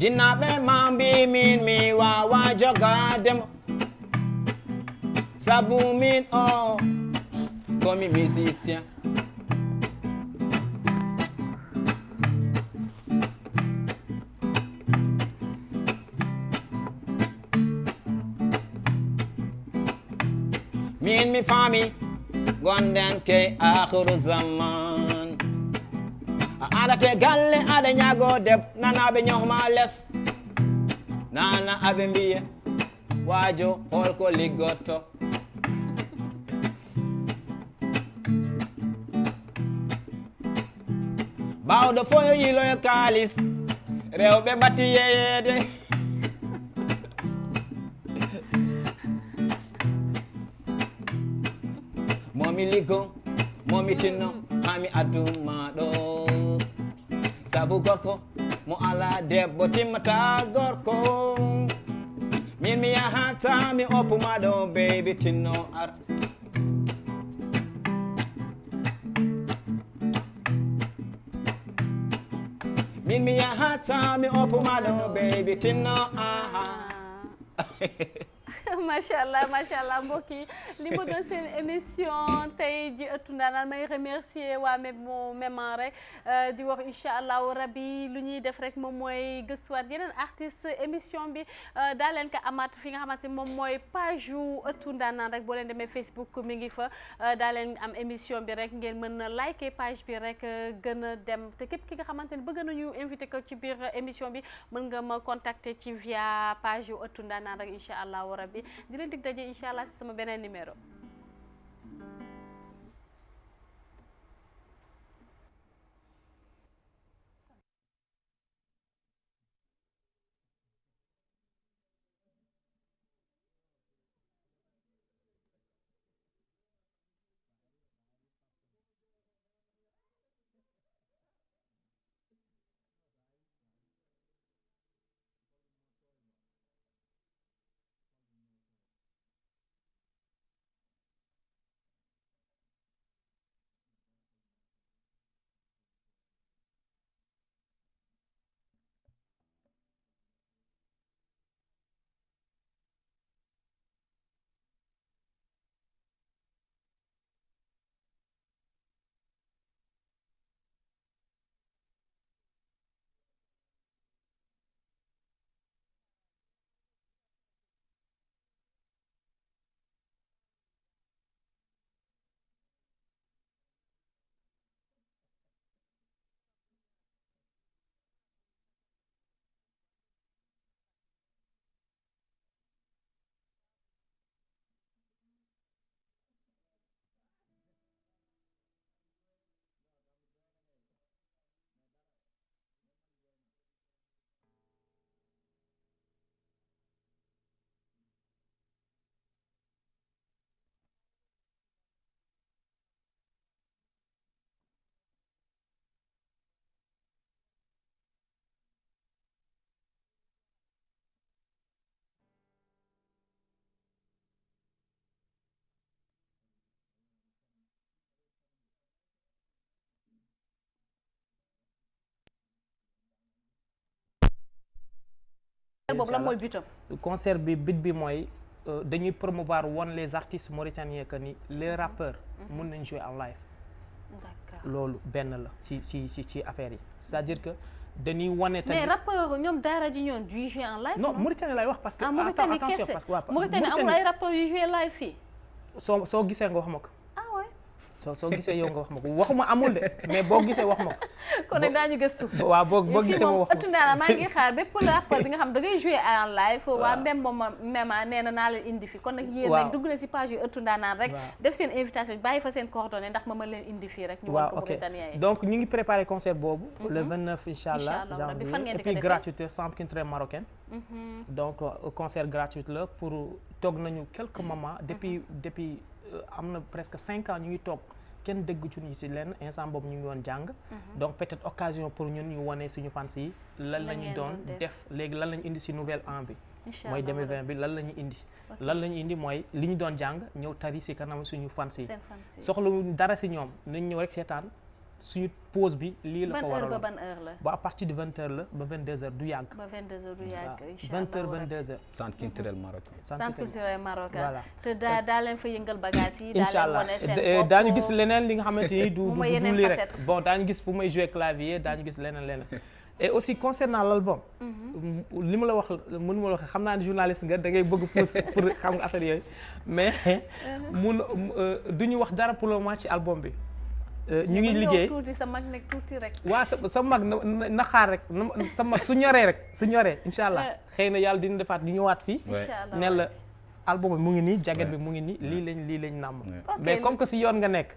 jinnaɓe ma mbi min mi wawa jogademo sabu min o komi musicien min mi faami gonɗen ke akhiru zaman a aɗate galle aɗa ñago deb nanaɓe ñohma less nana aɓe mbiya wajo holko liggotto bawɗo foyo yiloyo kalis rewɓe batti yeyede momi liggo momi tinno hami adduma ɗo sabu gorko mo ala debbo timmata gorko min mi yahata mi oppuma ɗo baby tinno ar min mi yahata mi oppuma ɗo baby tinno aha macha allah mbokk yi li ma doon seen émission tey ji ëttu ndaanaan may remercier waa Méman rek di wax incha allahu rabbi lu ñuy def rek moom mooy gëstuwaat yeneen artiste émission bi daa leen ko amaat fi nga xamante moom mooy page yu ëttu ndaanaan rek boo leen demee Facebook mi ngi fa daa leen am émission bi rek ngeen mën na liker page bi rek gën a dem te képp ki nga xamante ne bëgg nañu invité ko ci biir émission bi mën nga ma contacter ci via page yu ëttu ndaanaan rek incha allahu rabbi di leen dig daje incha allah si sama beneen numéro. boobu lan mooy butam. concert bi bit bi mooy dañuy promouvoir woon les artistes mauritaniens que ni les rappeurs mun nañ jouer en live. D'accord. loolu benn la ci affaire yi c'est-à-dire que dañuy wane tamit mais rappeur ñoom daara ji ñoon du jouer en live. non Mauritanie lay wax parce que Mauritanie attention kese parce que waa Mauritanie amul ay rappeurs yu jouer live fii. soo gisee nga wax ma ko ah ouais. soo gisee yow nga wax ma ko waxuma amul de mais boo gisee wax ma ko. kon nag daañu gëstu. waaw boo gisee ma wax ma ko ëttu naa maa ngi xaar bépp rappeur bi nga xam da ngay jouer en live. waa même moom même nee na naa leen indi fi kon nag yéen nag dugg na si page yu ëttu ndaanaan rek. def seen invitation bàyyi fa seen coordonnées ndax ma mën leen indi fii rek. ñu wan ko Mauritaniens yi donc ñu ngi préparé concert boobu. le 29 incha allah janvier et puis gratuité centre culturel marocain. donc concert gratuit la pour toog nañu quelques moments depuis am na presque 5 ans ñu ngi toog kenn dégg ci ñu ci lenn instant boobu ñu ngi woon jàng. donc peut-être occasion pour ñun ñu wane suñu fans yi lan la ñu doon def léegi lan la ñu indi si nouvelle an bi. mooy 2020 bi lan la ñu indi. lan la ñu indi mooy li ñu doon jàng ñëw tari si kanam suñu fans yi. soxla dara si ñoom nañ ñëw rek seetaan suñu pause bi lii la ko waral ban heure la. ba à partir de 20h la ba 22h du yàgg. ba 22h du yàgg incha allah 20h 22h. centre culturel marocain. centre culturel marocain. voilà te daa leen fa yëngal bagage yi. incha allah daañu gis leneen li nga xamante ni du lii rek bon daañu gis fu may jouer clavier daañu gis leneen. et aussi concernant l'album li ma la wax mënu ma la wax xam naa ne journaliste nga da ngay bëgg pousse pour xam nga affaire yooyu mais du ñu wax dara pour le moment ci album bi. ñu ngi liggéey tuuti sa mag nekk tuuti rek. waaw sa mag na xaar rek sa mag su ñoree incha allah xëy na yàlla dina defaat ñu ñëwaat fii. ne la album bi mu ngi nii jaget bi mu ngi nii lii lañ nàmm. mais comme que si yoon nga nekk.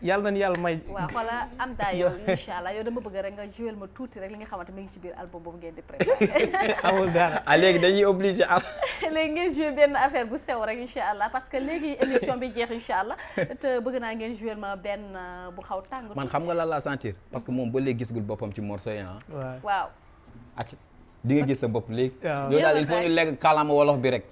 yàlla nañu yàlla may. waaw xoola am daa yow incha allah yow dama bëgg rek nga jouer ma tuuti rek li nga xamante mi ngi ci biir album boobu ngeen di préparé. amul dara léegi dañuy obligé léegi ngeen jouer benn affaire bu sew rek incha allah parce que léegi émission bi jeex incha allah te bëgg naa ngeen jouer ma benn bu xaw tàng. man xam nga lan laa sentir parce que moom ba léegi gisagul boppam ci morceau yi waaw. acc di nga gis sa bopp léegi. yow daal il faut ñu legg kàllaama wolof bi rek.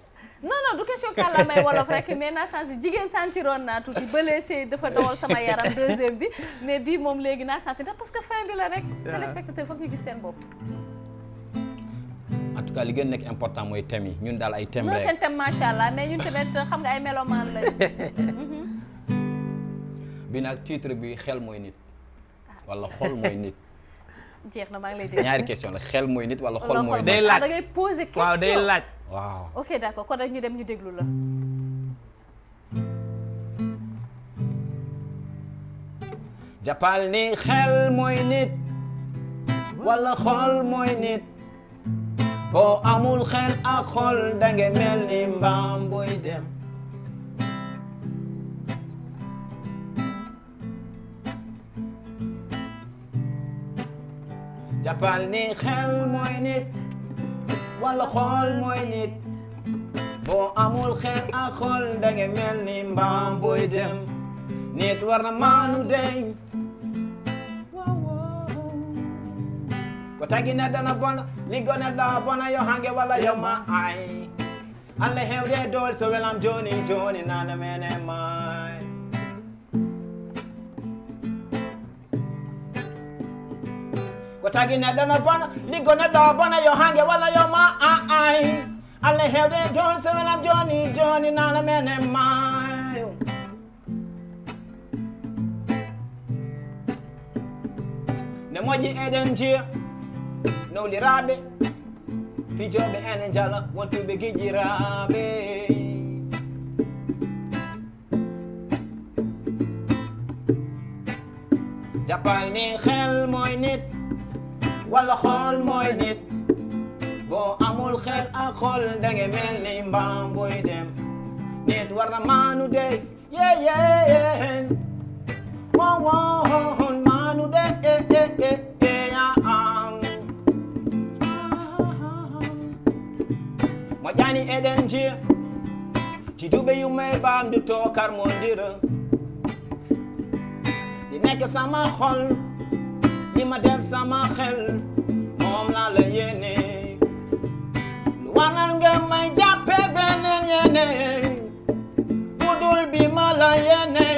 non du question kàllaamay wolof rek mais naa sentir jigéen sentiroon naa tuuti bële see dafa dawal sama yaram deuxième bi mais bii moom léegi naa sentir ndax parce que fin bi la rek. téléspectateur foog ñu gis seen bopp. en tout cas li gën nekk important mooy thème yi ñun daal ay thème rek. non seen thème macha allah mais ñun tamit xam nga ay mélomane lañ. bi nag titre bi xel mooy nit. wala xol mooy nit. jeex na maa ngi lay dégg. ñaari question la xel mooy nit wala xol mooy nit. day laaj da ngay poser question waaw day laaj. waaw ok d'accord kon rek ñu dem ñu déglu la. jàppal ni xel mooy nit wala xol mooy nit boo amul xel ak xol dange mel ni mbaam buy dem. jàppal ni xel mooy nit wala xol mooy nit boo amul xel ak xol dange mel ni mbaam buy dem. nit war na maanu dey ko tagi ne dana bona li gone da bona yo hange wala yo ma ay alle hewde dol so welam joni nana mene mai ko tagi ne dana bona li gone da bona yo hange wala yo ma ay alle hewde dol so welam joni nana mene mai ne moƴƴi eɗen jiya nowliraɓe fijoɓe ene jala wontuɓe guiƴiraɓe jàppal ni xel mooy nit walla xol mooy nit boo amul xel ak xol dange mel ni mbaam buy dem. nit war na maanu dey yeen won maanu dey moƴƴani eɗen jiya jiduɓe yummay ɓamde to karmodira di nekk sama xol li ma def sama xel moom laa la yéene lu waral nga may jàppe beneen yéene budul bi ma la yéene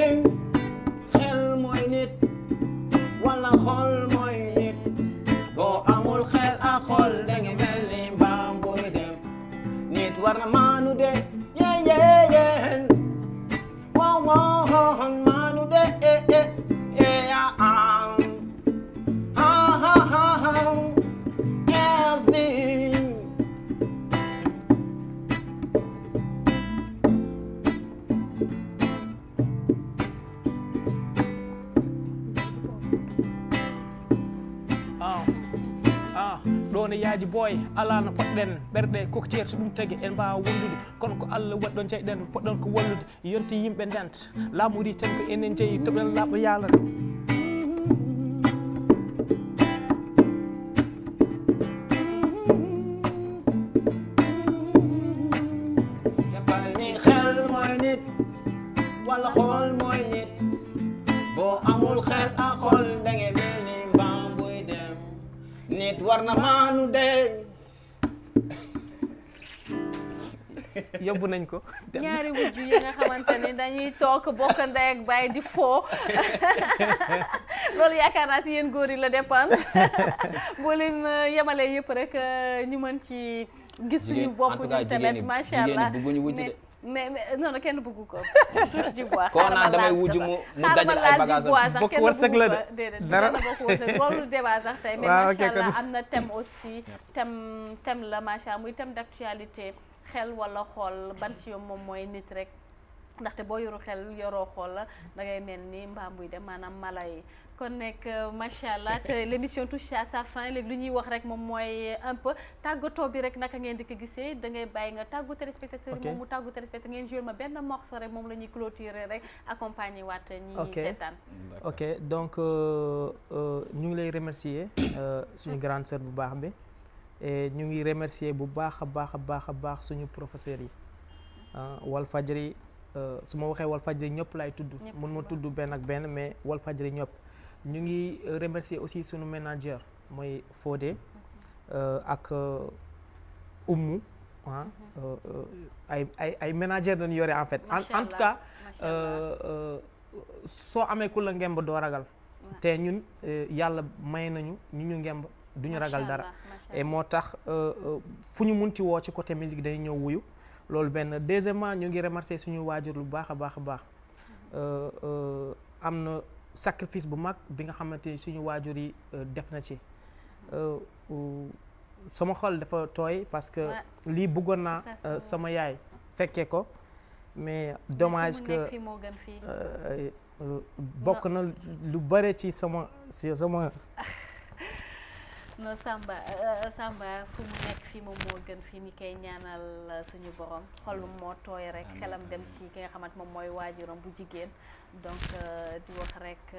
xel mooy nit wala xol mooy nit boo amul xel ak xol dange mel ni mbaam buy dem. nit war na maanu de yeen wow maanu de wona yaaji boy alano poɗɗen ɓerɗe cocktier to ɗum tagi en mbawa wondude kono ko Allah waɗɗon jeyɗen poɗɗon ko wallude yonti yimɓe ndent laamu wi tan ko enen jeeyi toɓen laaɓa yaalata wala xool mooy nit boo amul xel ak xol dange mel ni mbaam buy dem nit war na maanu de yóbbu nañ ko ñaari wujju yi nga xamante ni dañuy toog bokk ndey ak baay di foo loolu yaakaar naa si yéen góor yi la dépendre boo leen yemalee yëpp rek ñu mën ci gis suñu bopp ñu tamit macha allah mais non kenn bëggu ko tous du bois ko naa damay wujju mu dajal ay bagages bokk wërsëg la de dara bokk wërsëg loolu débat sax tey mais macha allah am na thème aussi thème la macha allah muy thème d'actualité xel wala xool ban ci yoom moom mooy nit rek ndaxte boo yoru xel yoroo xool la da ngay mel ni mbaam buy dem maanaam mala yi kon nekk macha allah te l'émission touche à sa fin léegi lu ñuy wax rek moom mooy un peu tàggatoo bi rek naka ngeen di ko gisee da ngay bàyyi nga tàggu téléspectateur yi moom mu tàggu téléspectateur ngeen joué ma benn morceau rek moom la ñuy clôturer rek accompagner waat ñi ñuy seetaan ok donc ñu ngi lay remercier suñu grande sœur bu baax bi et ñu ngi remercier bu baax a baax suñu professeurs yi Walfadjri su ma waxee Walfadjri ñëpp laay tudd mun ma tudd benn ak benn mais Walfadjri ñëpp ñu ngi remercier aussi suñu manager mooy Fodé ak Oumou ay manager dañu yore en fait en tout cas soo amee ku la ngemb doo ragal te ñun yàlla may nañu ñu ngemb duñu ragal dara et moo tax fu ñu munti woo ci côté musique dañuy ñëw wuyu loolu benn deuxièmement ñu ngi remercier suñu waajur lu baax a baax am na sacrifice bu mag bi nga xamante ni suñu waajur yi def na ci sama xol dafa tooy parce que lii bëggoon naa sama yaay fekkee ko mais dommage que bokk na lu bare ci sama non Samba fu mu nekk fii moom moo gën fii ni koy ñaanal suñu borom xol moo tooy rek xelam dem ci ki nga xamante moom mooy waajuram bu jigéen donc di wax rek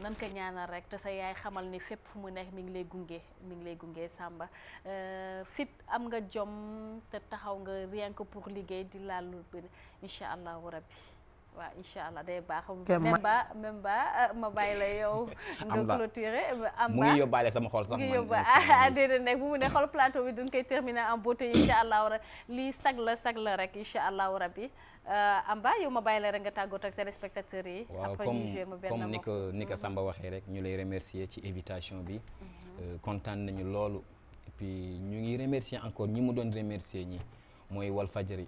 nan ko ñaanal rek te sa yaay xamal ni fépp fu mu nekk mi ngi lay gunge Samba fit am nga jom te taxaw nga rien que pour liggéey di laal lu bëri incha allahu rabbi waaw incha allah day baax même ba ma bàyyi la yow nga clôturer mu ngi yóbbaale sama xol sax man déedéet nekk bu mu ne xol plateau bi duñ koy terminer en beauté incha allahu rabbi lii sag la rek incha allahu rabbi Amba yow ma bàyyi la rek nga tàggatoo ak téléspectateurs yi après ñu jouer ma benn morceau comme ni ko Samba waxee rek ñu lay remercier ci invitation bi kontaan nañu loolu et puis ñu ngi remercier encore ñi mu doon remercier ñi mooy Walfadjri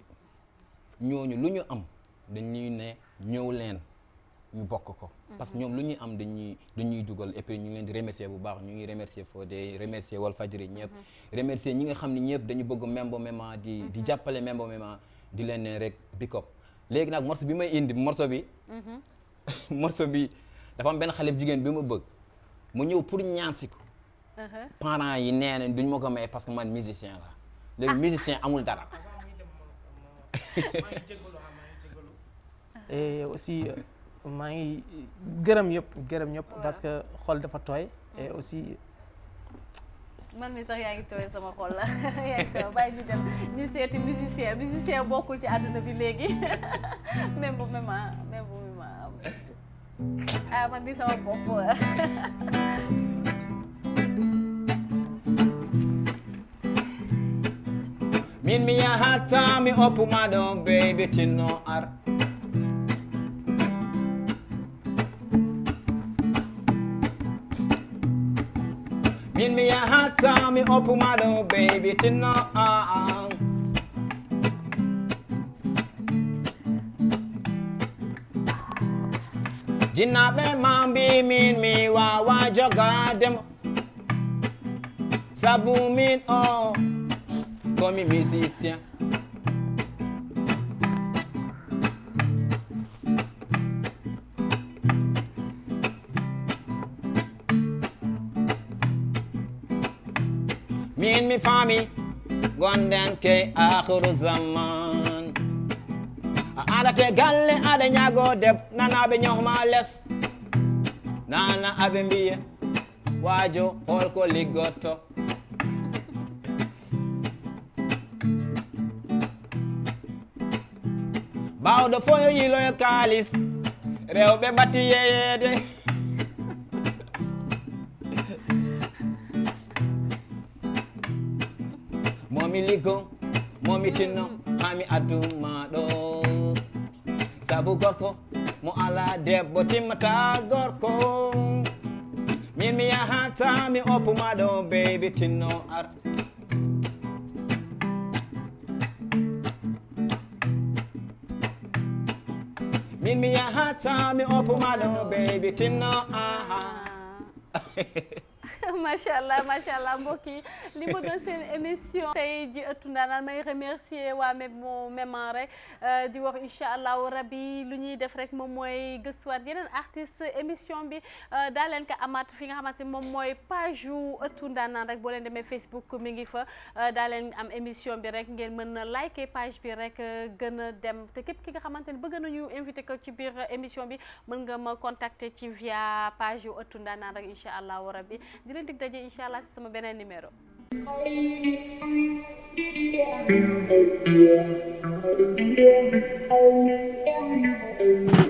ñooñu lu ñu am dañuy ne ñëw leen ñu bokk ko parce que ñoom lu ñuy am dañuy dugal et puis ñu ngi leen di remercier bu baax ñu ngi remercier Fodé remercier Walfadjri ñëpp remercier ñi nga xam ne ñëpp dañu bëgg Membo Mema di jàppale Membo Mema di leen ne rek big up léegi nag morceau bi may indi morceau bi dafa am benn xale bu jigéen bi ma bëgg mu ñëw pour ñaan si ko parents yi nee nañ duñ ma ko may parce que man musicien la léegi musicien amul dara et aussi maa ngi gërëm ñëpp parce que xol dafa tooy et aussi man mi sax yaa ngi tooy sama xol la yaa ngi tooy bàyyi ñu dem ñu seeti musicien bokkul ci àdduna bi léegi même bu mema man bi sama bopp min mi yahata mi oppuma ɗo baby tinno ar min mi yahata mi oppuma ɗo baby tinno ar jinnaɓe ma mbi min mi wawa jogademo sabu min komi musicien min mi faami gonɗen ke akhiru zaman a aɗate galle aɗa ñaago deb nanaɓe ñohma less nana aɓe mbiye waajo holko liggotto bawɗo foyo yiloyo kalis rewɓe ɓatti yeyede momi liggo momi tinno hami adduma ɗo sabu gorko mo ala debbo timmata gorko min mi yahata mi oppuma ɗo baby tinno ar min mi yahata mi oppuma ɗo baby tinno aha macha allah mbokk yi li ma doon seen émission tey ji ëttu ndaanaan may remercier waa Méman rek di wax incha allahu rabbi lu ñuy def rek moom mooy gëstuwaat yeneen artiste émission bi daa leen ko amaat fi nga xamante moom mooy page yu ëttu ndaanaan rek boo leen demee Facebook mi ngi fa daa leen am émission bi rek ngeen mën na liker page bi rek gën a dem te képp ki nga xamante ne bëgg nañu invité ko ci biir émission bi mën nga ma contacter ci via page yu ëttu ndaanaan rek incha allahu rabbi di leen dig daje incha allah si sama beneen numéro. Thank you.